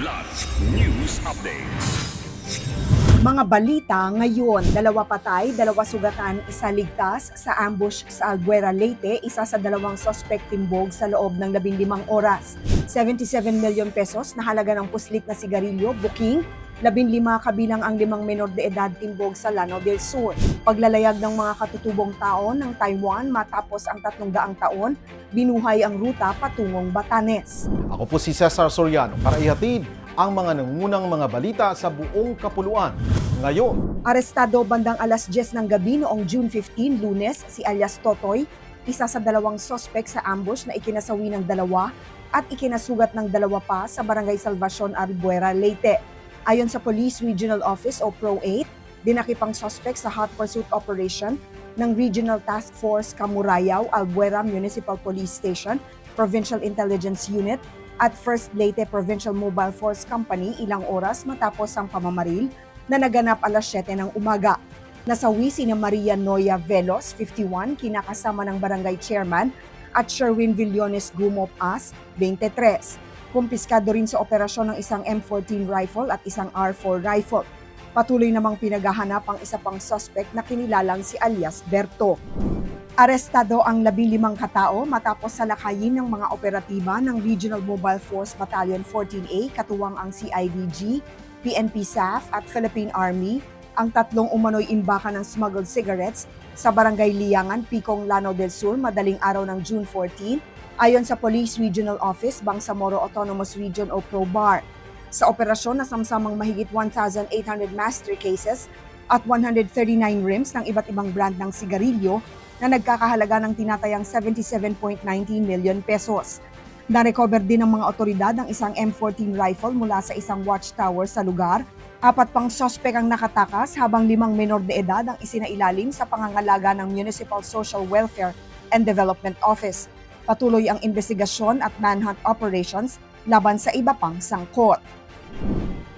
Kidlat News Updates. Mga balita ngayon, 2 patay, 2 sugatan, 1 ligtas sa ambush sa Albuera, Leyte, isa sa 2 suspect timbog sa loob ng 15 oras. 77 million pesos na halaga ng puslit na sigarilyo, booking, 15 kabilang ang 5 menor de edad timbog sa Lanao del Sur. Paglalayag ng mga katutubong tao ng Taiwan matapos ang 300 taon, binuhay ang ruta patungong Batanes. Ako po si Cesar Soriano para ihatid ang mga nangungunang mga balita sa buong kapuluan. Ngayon, Arestado bandang alas 10 ng gabi noong June 15, Lunes, si alias Totoy, isa sa 2 suspect sa ambush na ikinasawi ng 2 at ikinasugat ng 2 pa sa Barangay Salvacion, Albuera, Leyte. Ayon sa Police Regional Office o PRO-8, dinakipang suspect sa hot pursuit operation ng Regional Task Force Camurayaw, Albuera Municipal Police Station, Provincial Intelligence Unit, at First Leyte Provincial Mobile Force Company ilang oras matapos ang pamamaril na naganap alas 7 ng umaga. Nasawi sina Maria Noya Velos, 51, kinakasama ng barangay chairman, at Sherwin Villones Gumop As, 23. Kumpiskado rin sa operasyon ng isang M14 rifle at isang R4 rifle. Patuloy namang pinaghahanap ang isa pang suspect na kinilalang si alias Berto. Arestado ang 15 katao matapos salakayin ng mga operatiba ng Regional Mobile Force Battalion 14A katuwang ang CIDG, PNP SAF at Philippine Army ang 3 umano'y imbakan ng smuggled cigarettes sa Barangay Liangan, Picong, Lanao del Sur madaling araw ng June 14 ayon sa Police Regional Office, Bangsamoro Autonomous Region o PROBAR. Sa operasyon, nasamsamang mahigit 1,800 master cases at 139 rims ng iba't ibang brand ng sigarilyo na nagkakahalaga ng tinatayang 77.19 million pesos. Na-recover din ng mga otoridad ang isang M14 rifle mula sa isang watchtower sa lugar. 4 pang suspect ang nakatakas habang 5 menor de edad ang isinailalim sa pangangalaga ng Municipal Social Welfare and Development Office. Patuloy ang investigasyon at manhunt operations laban sa iba pang sangkot.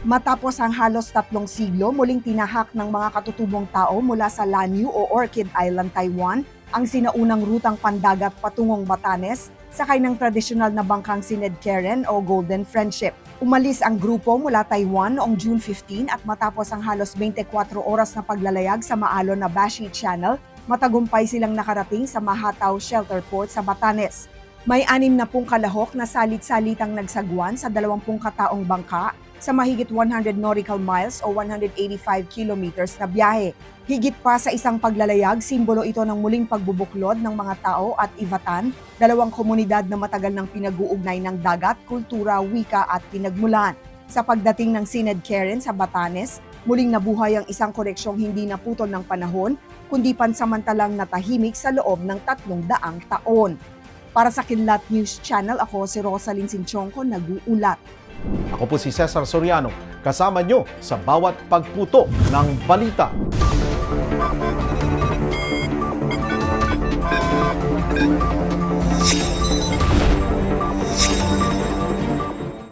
Matapos ang halos 3 siglo, muling tinahak ng mga katutubong tao mula sa Lanao o Orchid Island, Taiwan, ang sinaunang rutang pandagat patungong Batanes, sakay ng tradisyonal na bangkang Sined Karen o Golden Friendship. Umalis ang grupo mula Taiwan noong June 15 at matapos ang halos 24 oras na paglalayag sa maalon na Bashi Channel, matagumpay silang nakarating sa Mahataw Shelter Port sa Batanes. May 60 kalahok na salit-salitang nagsagwan sa 20 kataong bangka sa mahigit 100 nautical miles o 185 kilometers na biyahe. Higit pa sa isang paglalayag, simbolo ito ng muling pagbubuklod ng mga tao at Ivatan, 2 komunidad na matagal ng pinag-uugnay ng dagat, kultura, wika at pinagmulan. Sa pagdating ng Sined Karen sa Batanes, muling nabuhay ang isang koneksyong hindi naputol ng panahon, kundi pansamantalang natahimik sa loob ng 300 taon. Para sa Kidlat News Channel, ako si Rosalyn Sinchonko, nag-uulat. ako po si Cesar Soriano, kasama nyo sa bawat pagputo ng balita.